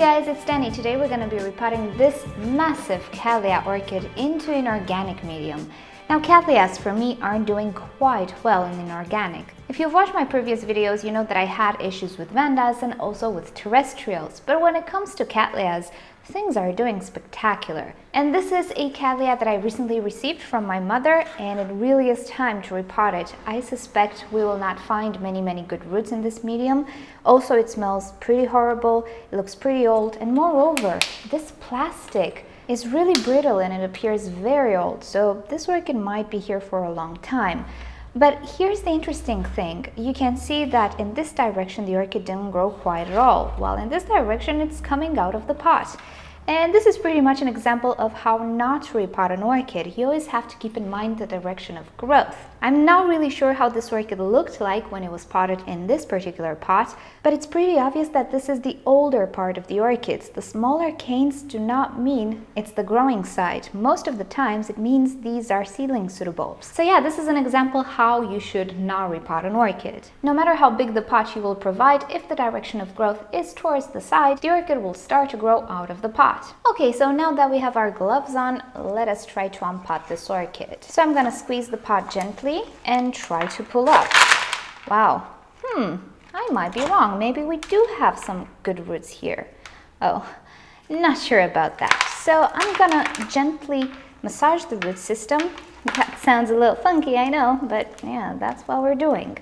guys, it's Danny. Today we're going to be repotting this massive Cattleya orchid into inorganic medium. Now Cattleyas for me aren't doing quite well in inorganic. If you've watched my previous videos, you know that I had issues with vandas and also with terrestrials, but when it comes to Cattleyas, things are doing spectacular. And this is a Cattleya that I recently received from my mother, and it really is time to repot it. I suspect we will not find many good roots in this medium. Also, it smells pretty horrible, it looks pretty old, and moreover, this plastic is really brittle and it appears very old, so this orchid might be here for a long time. But here's the interesting thing. You can see that in this direction the orchid didn't grow quite at all, while in this direction it's coming out of the pot. And this is pretty much an example of how not to repot an orchid. You always have to keep in mind the direction of growth. I'm not really sure how this orchid looked like when it was potted in this particular pot, but it's pretty obvious that this is the older part of the orchids. The smaller canes do not mean it's the growing side. Most of the times it means these are seedling pseudobulbs. So yeah, this is an example how you should not repot an orchid. No matter how big the pot you will provide, if the direction of growth is towards the side, the orchid will start to grow out of the pot. Okay, so now that we have our gloves on, let us try to unpot this orchid. So I'm gonna squeeze the pot gently and try to pull up. Wow, I might be wrong. Maybe we do have some good roots here. Oh, not sure about that. So I'm gonna gently massage the root system. That sounds a little funky, I know, but yeah, that's what we're doing.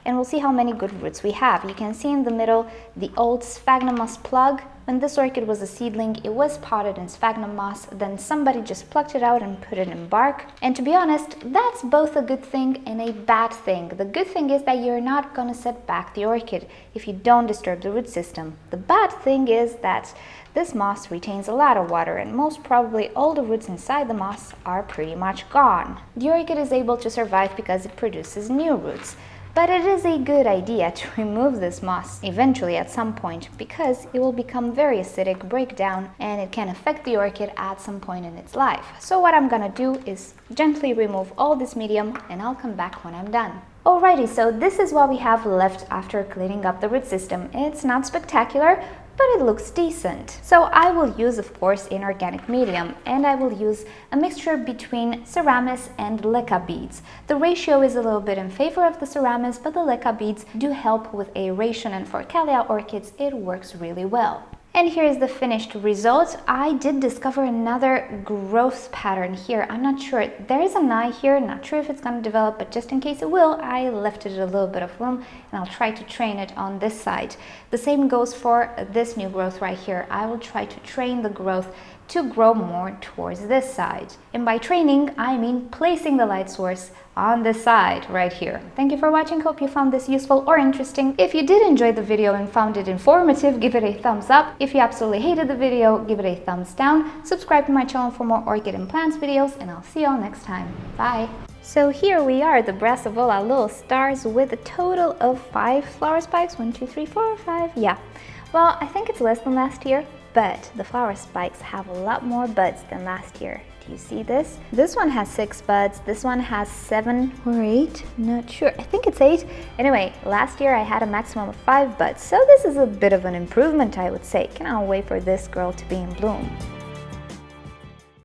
And we'll see how many good roots we have. You can see in the middle the old sphagnum moss plug. When this orchid was a seedling, it was potted in sphagnum moss, then somebody just plucked it out and put it in bark. And to be honest, that's both a good thing and a bad thing. The good thing is that you're not gonna set back the orchid if you don't disturb the root system. The bad thing is that this moss retains a lot of water, and most probably all the roots inside the moss are pretty much gone. The orchid is able to survive because it produces new roots. But it is a good idea to remove this moss eventually at some point, because it will become very acidic, break down, and it can affect the orchid at some point in its life. So what I'm gonna do is gently remove all this medium, and I'll come back when I'm done. Alrighty, so this is what we have left after cleaning up the root system. It's not spectacular, but it looks decent. So I will use, of course, inorganic medium, and I will use a mixture between Ceramis and leca beads. The ratio is a little bit in favor of the Ceramis, but the leca beads do help with aeration, and for Cattleya orchids it works really well. And here's the finished result. I did discover another growth pattern here. I'm not sure. There is an eye here, not sure if it's going to develop, but just in case it will, I left it a little bit of room, and I'll try to train it on this side. The same goes for this new growth right here. I will try to train the growth to grow more towards this side. And by training, I mean placing the light source on this side right here. Thank you for watching. Hope you found this useful or interesting. If you did enjoy the video and found it informative, give it a thumbs up. If you absolutely hated the video, give it a thumbs down. Subscribe to my channel for more orchid and plants videos, and I'll see you all next time. Bye! So here we are, the Brassavola little stars, with a total of 5 flower spikes. 1, 2, 3, 4, 5. Yeah. Well, I think it's less than last year, but the flower spikes have a lot more buds than last year. Do you see this? This one has 6 buds, this one has 7 or 8, not sure. I think it's 8. Anyway, last year I had a maximum of 5 buds, so this is a bit of an improvement, I would say. Cannot wait for this girl to be in bloom.